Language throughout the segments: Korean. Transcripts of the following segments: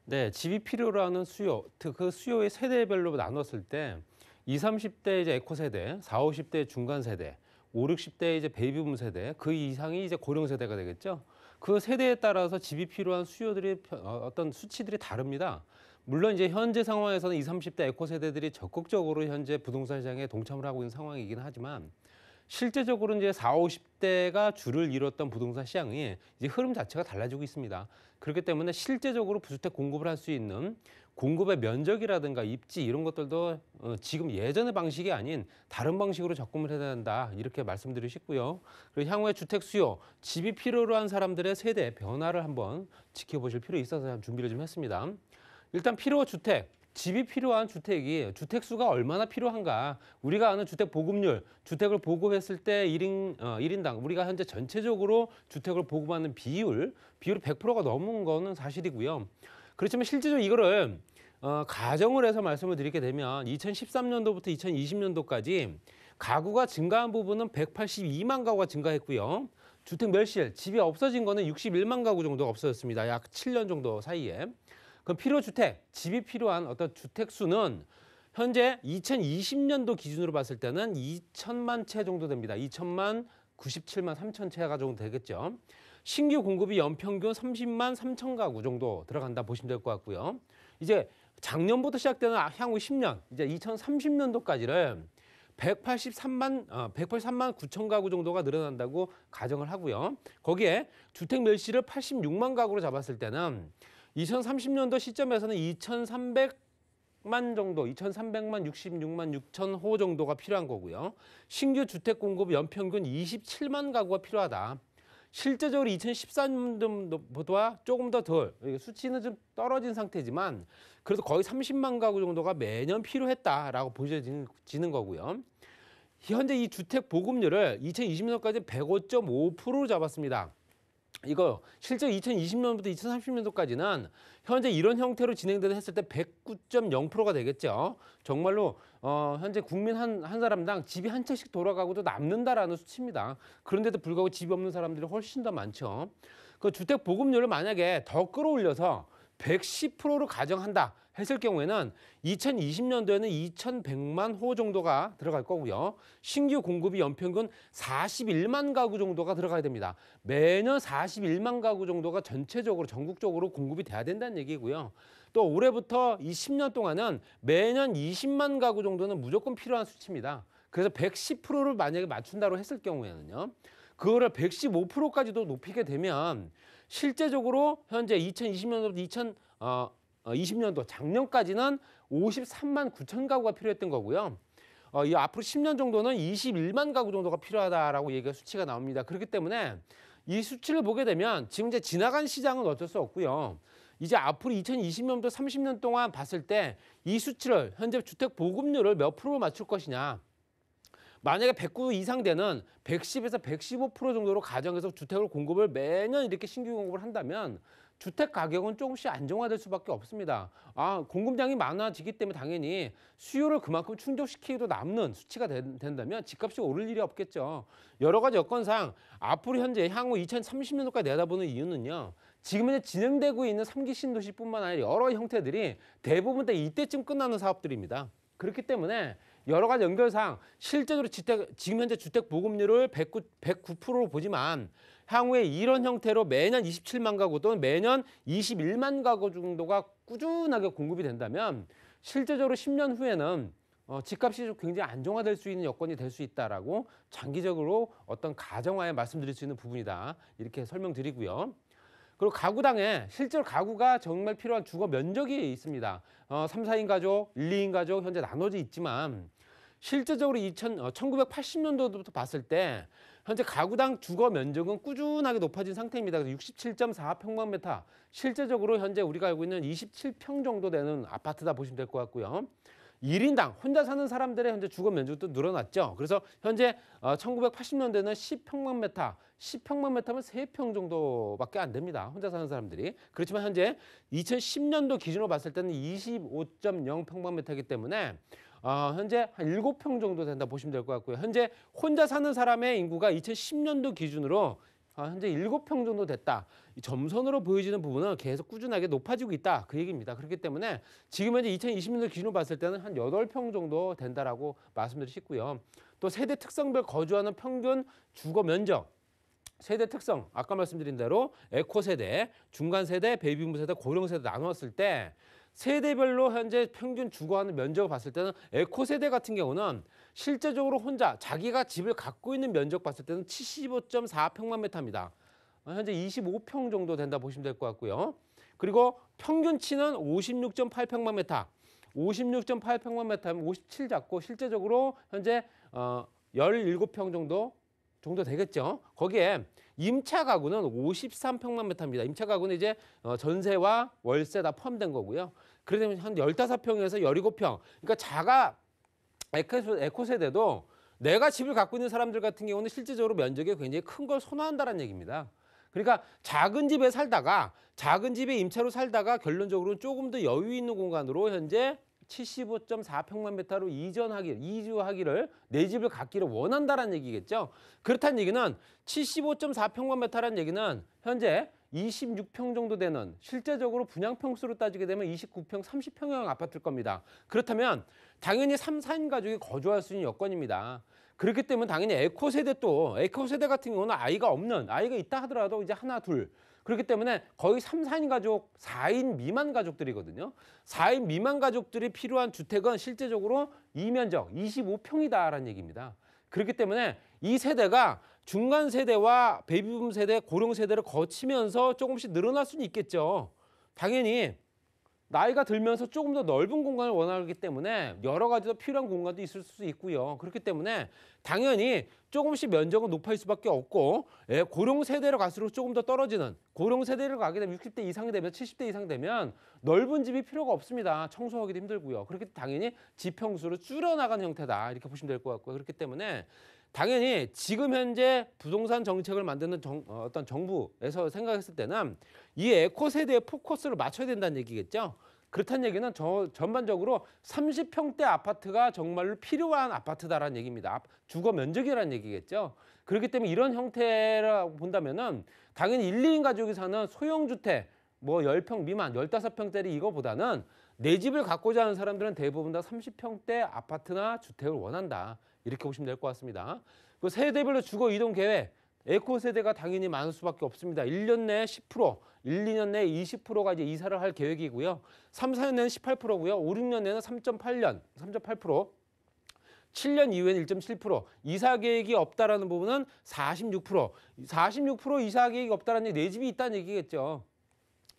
네, 집이 필요로 하는 수요, 그 수요의 세대별로 나눴을 때 20, 30대 이제 에코 세대, 40, 50대 중간 세대, 5, 60대 이제 베이비붐 세대, 그 이상이 이제 고령 세대가 되겠죠. 그 세대에 따라서 집이 필요한 수요들이 어떤 수치들이 다릅니다. 물론 이제 현재 상황에서는 20, 30대 에코 세대들이 적극적으로 현재 부동산 시장에 동참을 하고 있는 상황이긴 하지만 실제적으로 이제 40, 50대가 줄을 이뤘던 부동산 시장이 이제 흐름 자체가 달라지고 있습니다. 그렇기 때문에 실제적으로 주택 공급을 할 수 있는 공급의 면적이라든가 입지 이런 것들도 지금 예전의 방식이 아닌 다른 방식으로 접근을 해야 된다. 이렇게 말씀드리고 싶고요. 그리고 향후에 주택 수요, 집이 필요로 한 사람들의 세대 변화를 한번 지켜보실 필요 있어서 준비를 좀 했습니다. 일단 필요 주택. 집이 필요한 주택이 주택수가 얼마나 필요한가. 우리가 아는 주택 보급률, 주택을 보급했을 때 일인당 우리가 현재 전체적으로 주택을 보급하는 비율이 100%가 넘은 거는 사실이고요. 그렇지만 실제적으로 이거를 가정을 해서 말씀을 드리게 되면 2013년도부터 2020년도까지 가구가 증가한 부분은 182만 가구가 증가했고요. 주택 멸실, 집이 없어진 거는 61만 가구 정도가 없어졌습니다. 약 7년 정도 사이에. 그럼 필요주택, 집이 필요한 어떤 주택 수는 현재 2020년도 기준으로 봤을 때는 2천만 채 정도 됩니다. 2천만 97만 3천 채가 정도 되겠죠. 신규 공급이 연평균 30만 3천 가구 정도 들어간다 보시면 될 것 같고요. 이제 작년부터 시작되는 향후 10년, 이제 2030년도까지를 183만 9천 가구 정도가 늘어난다고 가정을 하고요. 거기에 주택 멸실을 86만 가구로 잡았을 때는 2030년도 시점에서는 2,300만 정도, 2,300만 66만 6천 호 정도가 필요한 거고요. 신규 주택 공급 연평균 27만 가구가 필요하다. 실제적으로 2014년도보다 조금 더 덜, 수치는 좀 떨어진 상태지만 그래도 거의 30만 가구 정도가 매년 필요했다라고 보여지는 거고요. 현재 이 주택 보급률을 2020년까지 105.5%로 잡았습니다. 이거 실제 2020년부터 2030년도까지는 현재 이런 형태로 진행되는 했을 때 109.0%가 되겠죠. 정말로 현재 국민 한 사람당 집이 한 채씩 돌아가고도 남는다라는 수치입니다. 그런데도 불구하고 집이 없는 사람들이 훨씬 더 많죠. 그 주택 보급률을 만약에 더 끌어올려서 110%로 가정한다 했을 경우에는 2020년도에는 2,100만 호 정도가 들어갈 거고요. 신규 공급이 연평균 41만 가구 정도가 들어가야 됩니다. 매년 41만 가구 정도가 전체적으로 전국적으로 공급이 돼야 된다는 얘기고요. 또 올해부터 이 10년 동안은 매년 20만 가구 정도는 무조건 필요한 수치입니다. 그래서 110%를 만약에 맞춘다고 했을 경우에는요. 그거를 115%까지도 높이게 되면 실제적으로 현재 2020년도부터 2020년도 작년까지는 53만 9천 가구가 필요했던 거고요. 이 앞으로 10년 정도는 21만 가구 정도가 필요하다라고 얘기가 수치가 나옵니다. 그렇기 때문에 이 수치를 보게 되면 지금 이제 지나간 시장은 어쩔 수 없고요. 이제 앞으로 2020년부터 30년 동안 봤을 때 이 수치를 현재 주택 보급률을 몇 프로 맞출 것이냐. 만약에 109 이상 되는 110에서 115% 정도로 가정해서 주택을 공급을 매년 이렇게 신규 공급을 한다면 주택 가격은 조금씩 안정화될 수밖에 없습니다. 공급량이 많아지기 때문에 당연히 수요를 그만큼 충족시키기도 남는 수치가 된다면 집값이 오를 일이 없겠죠. 여러 가지 여건상 앞으로 현재 향후 2030년도까지 내다보는 이유는요. 지금 현재 진행되고 있는 3기 신도시뿐만 아니라 여러 형태들이 대부분 다 이때쯤 끝나는 사업들입니다. 그렇기 때문에 여러 가지 연결상 실제로 지금 현재 주택 보급률을 109%로 보지만 향후에 이런 형태로 매년 27만 가구 또는 매년 21만 가구 정도가 꾸준하게 공급이 된다면 실제적으로 10년 후에는 집값이 좀 굉장히 안정화될 수 있는 여건이 될 수 있다라고 장기적으로 어떤 가정화에 말씀드릴 수 있는 부분이다. 이렇게 설명드리고요. 그리고 가구당에 실제로 가구가 정말 필요한 주거 면적이 있습니다. 3, 4인 가족, 1, 2인 가족 현재 나눠져 있지만 실제적으로 1980년도부터 봤을 때 현재 가구당 주거 면적은 꾸준하게 높아진 상태입니다. 그래서 67.4평방미터 실제적으로 현재 우리가 알고 있는 27평 정도 되는 아파트다 보시면 될 것 같고요. 1인당 혼자 사는 사람들의 현재 주거 면적도 늘어났죠. 그래서 현재 1980년대는 10평방미터, 10평방미터면 3평 정도밖에 안 됩니다. 혼자 사는 사람들이. 그렇지만 현재 2010년도 기준으로 봤을 때는 25.0평방미터이기 때문에 현재 한 7평 정도 된다 보시면 될 것 같고요. 현재 혼자 사는 사람의 인구가 2010년도 기준으로 현재 7평 정도 됐다. 이 점선으로 보여지는 부분은 계속 꾸준하게 높아지고 있다. 그 얘기입니다. 그렇기 때문에 지금 현재 2020년도 기준으로 봤을 때는 한 8평 정도 된다라고 말씀드릴 수 있고요. 또 세대 특성별 거주하는 평균 주거 면적, 세대 특성, 아까 말씀드린 대로 에코 세대, 중간 세대, 베이비붐 세대, 고령 세대 나누었을 때 세대별로 현재 평균 주거하는 면적을 봤을 때는 에코 세대 같은 경우는 실제적으로 혼자 자기가 집을 갖고 있는 면적 봤을 때는 75.4평만 메타입니다. 현재 25평 정도 된다 보시면 될 것 같고요. 그리고 평균치는 56.8평만 메타. 56.8평만 메타면 57 잡고 실제적으로 현재 17평 정도 되겠죠. 거기에 임차 가구는 53평만 메타입니다. 임차 가구는 이제 전세와 월세 다 포함된 거고요. 그러면 한 15평에서 17평. 그러니까 자가 에코 세대도 내가 집을 갖고 있는 사람들 같은 경우는 실질적으로 면적이 굉장히 큰 걸 선호한다는 얘기입니다. 그러니까 작은 집에 살다가 작은 집에 임차로 살다가 결론적으로 조금 더 여유 있는 공간으로 현재 75.4평만 메타로 이주하기를 내 집을 갖기를 원한다는 얘기겠죠. 그렇다는 얘기는 75.4평만 메타라는 얘기는 현재 26평 정도 되는 실제적으로 분양평수로 따지게 되면 29평, 30평형 아파트일 겁니다. 그렇다면 당연히 3, 4인 가족이 거주할 수 있는 여건입니다. 그렇기 때문에 당연히 에코 세대 같은 경우는 아이가 있다 하더라도 이제 하나, 둘. 그렇기 때문에 거의 3, 4인 가족, 4인 미만 가족들이거든요. 4인 미만 가족들이 필요한 주택은 실제적으로 이 면적 25평이다라는 얘기입니다. 그렇기 때문에 이 세대가 중간 세대와 베이비붐 세대, 고령 세대를 거치면서 조금씩 늘어날 수는 있겠죠. 당연히 나이가 들면서 조금 더 넓은 공간을 원하기 때문에 여러 가지 더 필요한 공간도 있을 수 있고요. 그렇기 때문에 당연히 조금씩 면적은 높아질 수밖에 없고 고령 세대로 갈수록 조금 더 떨어지는 고령 세대를 가게 되면 60대 이상이 되면 70대 이상 되면 넓은 집이 필요가 없습니다. 청소하기도 힘들고요. 그렇기 때문에 당연히 집 평수를 줄여나가는 형태다. 이렇게 보시면 될 것 같고요. 그렇기 때문에 당연히 지금 현재 부동산 정책을 만드는 어떤 정부에서 생각했을 때는 이 에코 세대에 포커스를 맞춰야 된다는 얘기겠죠. 그렇다는 얘기는 전반적으로 30평대 아파트가 정말로 필요한 아파트다라는 얘기입니다. 주거 면적이라는 얘기겠죠. 그렇기 때문에 이런 형태라고 본다면은 당연히 1, 2인 가족이 사는 소형주택 뭐 10평 미만, 15평대리 이거보다는 내 집을 갖고자 하는 사람들은 대부분 다 30평대 아파트나 주택을 원한다. 이렇게 보시면 될 것 같습니다. 그 세대별로 주거 이동 계획, 에코 세대가 당연히 많을 수밖에 없습니다. 1년 내에 10%, 1, 2년 내에 20%가 이제 이사를 할 계획이고요. 3, 4년 내는 18%고요. 5, 6년 내는 3.8%, 7년 이후에는 1.7%, 이사 계획이 없다라는 부분은 46%, 46% 이사 계획이 없다라는 얘기, 내 집이 있다는 얘기겠죠.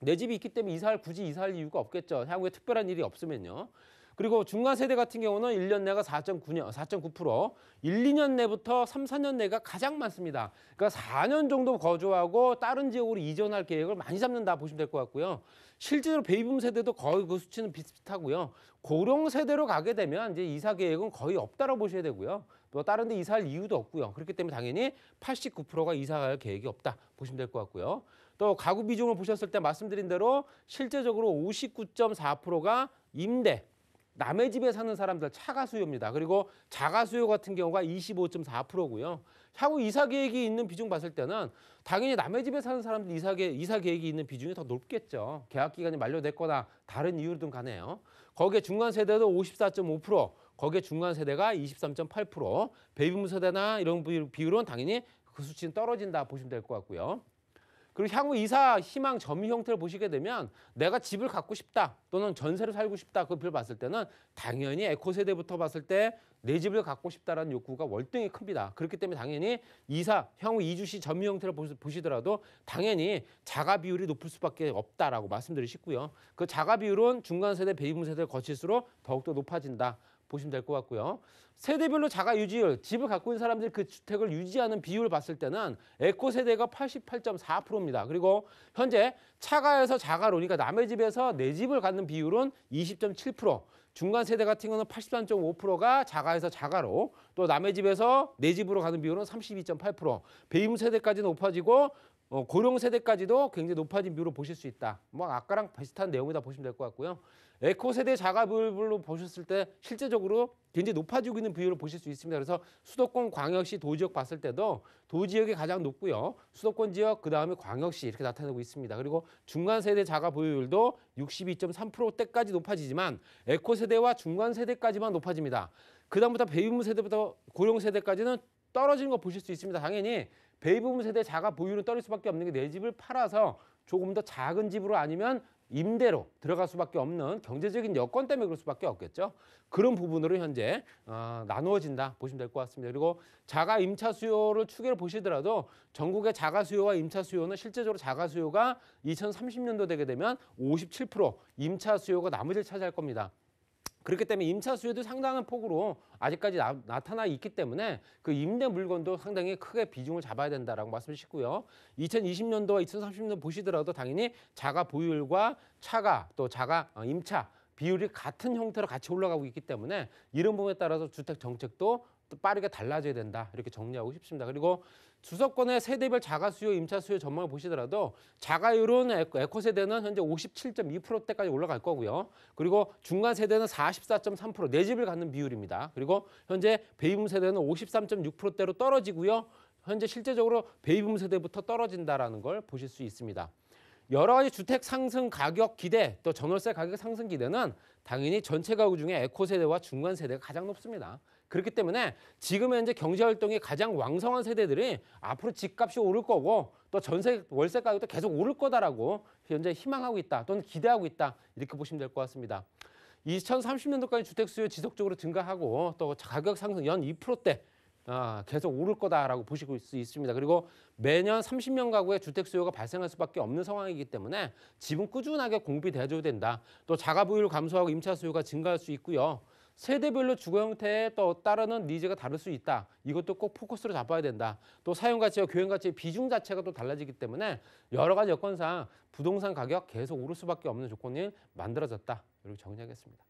내 집이 있기 때문에 굳이 이사할 이유가 없겠죠. 향후에 특별한 일이 없으면요. 그리고 중간 세대 같은 경우는 1년 내가 4.9%, 1, 2년 내부터 3, 4년 내가 가장 많습니다. 그러니까 4년 정도 거주하고 다른 지역으로 이전할 계획을 많이 잡는다 보시면 될 것 같고요. 실제로 베이비붐 세대도 거의 그 수치는 비슷하고요. 고령 세대로 가게 되면 이제 이사 계획은 거의 없다라고 보셔야 되고요. 또 다른 데 이사할 이유도 없고요. 그렇기 때문에 당연히 89%가 이사할 계획이 없다 보시면 될 것 같고요. 또 가구 비중을 보셨을 때 말씀드린 대로 실제적으로 59.4%가 임대, 남의 집에 사는 사람들 차가 수요입니다. 그리고 자가 수요 같은 경우가 25.4%고요. 향후 이사 계획이 있는 비중 봤을 때는 당연히 남의 집에 사는 사람들 이사 계획이 있는 비중이 더 높겠죠. 계약 기간이 만료됐거나 다른 이유든 간에요. 거기에 중간 세대도 54.5%, 거기에 중간 세대가 23.8%, 베이비붐 세대나 이런 비율은 당연히 그 수치는 떨어진다 보시면 될 것 같고요. 그리고 향후 이사 희망 점유 형태를 보시게 되면 내가 집을 갖고 싶다 또는 전세로 살고 싶다 그 비율 봤을 때는 당연히 에코 세대부터 봤을 때 내 집을 갖고 싶다라는 욕구가 월등히 큽니다. 그렇기 때문에 당연히 향후 이주 시 점유 형태를 보시더라도 당연히 자가 비율이 높을 수밖에 없다라고 말씀드리고 싶고요. 그 자가 비율은 중간 세대, 베이비붐 세대를 거칠수록 더욱더 높아진다. 보시면 될 것 같고요. 세대별로 자가 유지율, 집을 갖고 있는 사람들이 그 주택을 유지하는 비율을 봤을 때는 에코 세대가 88.4%입니다. 그리고 현재 차가에서 자가로, 그러니까 남의 집에서 내 집을 갖는 비율은 20.7%, 중간 세대 같은 경우는 83.5%가 자가에서 자가로, 또 남의 집에서 내 집으로 가는 비율은 32.8%, 베이비붐 세대까지 높아지고 고령 세대까지도 굉장히 높아진 비율을 보실 수 있다. 뭐 아까랑 비슷한 내용이다 보시면 될 것 같고요. 에코 세대 자가 비율로 보셨을 때 실제적으로 굉장히 높아지고 있는 비율을 보실 수 있습니다. 그래서 수도권, 광역시, 도지역 봤을 때도 도지역이 가장 높고요. 수도권 지역, 그다음에 광역시 이렇게 나타내고 있습니다. 그리고 중간 세대 자가 보유율도 62.3%대까지 높아지지만 에코 세대와 중간 세대까지만 높아집니다. 그다음부터 베이비붐 세대부터 고령 세대까지는 떨어지는 거 보실 수 있습니다. 당연히 베이비붐 세대 자가 보유율은 떨어질 수밖에 없는 게 내 집을 팔아서 조금 더 작은 집으로 아니면 임대로 들어갈 수밖에 없는 경제적인 여건 때문에 그럴 수밖에 없겠죠. 그런 부분으로 현재 나누어진다 보시면 될 것 같습니다. 그리고 자가 임차 수요를 추계를 보시더라도 전국의 자가 수요와 임차 수요는 실제적으로 자가 수요가 2030년도 되게 되면 57% 임차 수요가 나머지를 차지할 겁니다. 그렇기 때문에 임차 수요도 상당한 폭으로 아직까지 나타나 있기 때문에 그 임대 물건도 상당히 크게 비중을 잡아야 된다라고 말씀드리고요. 2020년도와 2030년도 보시더라도 당연히 자가 보유율과 차가 또 자가 임차 비율이 같은 형태로 같이 올라가고 있기 때문에 이런 부분에 따라서 주택 정책도 또 빠르게 달라져야 된다 이렇게 정리하고 싶습니다. 그리고 수도권의 세대별 자가 수요, 임차 수요 전망을 보시더라도 자가율은 에코 세대는 현재 57.2%대까지 올라갈 거고요. 그리고 중간 세대는 44.3%, 내 집을 갖는 비율입니다. 그리고 현재 베이비붐 세대는 53.6%대로 떨어지고요. 현재 실제적으로 베이비붐 세대부터 떨어진다라는 걸 보실 수 있습니다. 여러 가지 주택 상승 가격 기대 또 전월세 가격 상승 기대는 당연히 전체 가구 중에 에코 세대와 중간 세대가 가장 높습니다. 그렇기 때문에 지금 현재 경제 활동이 가장 왕성한 세대들이 앞으로 집값이 오를 거고 또 전세 월세 가격도 계속 오를 거다라고 현재 희망하고 있다 또는 기대하고 있다 이렇게 보시면 될 것 같습니다. 2030년도까지 주택 수요 지속적으로 증가하고 또 가격 상승 연 2%대 계속 오를 거다라고 보실 수 있습니다. 그리고 매년 30명 가구의 주택 수요가 발생할 수밖에 없는 상황이기 때문에 집은 꾸준하게 공비돼줘야 된다. 또 자가 보유율 감소하고 임차 수요가 증가할 수 있고요. 세대별로 주거 형태에 또 따르는 니즈가 다를 수 있다. 이것도 꼭 포커스로 잡아야 된다. 또 사용 가치와 교행 가치의 비중 자체가 또 달라지기 때문에 여러 가지 여건상 부동산 가격 계속 오를 수밖에 없는 조건이 만들어졌다. 이렇게 정리하겠습니다.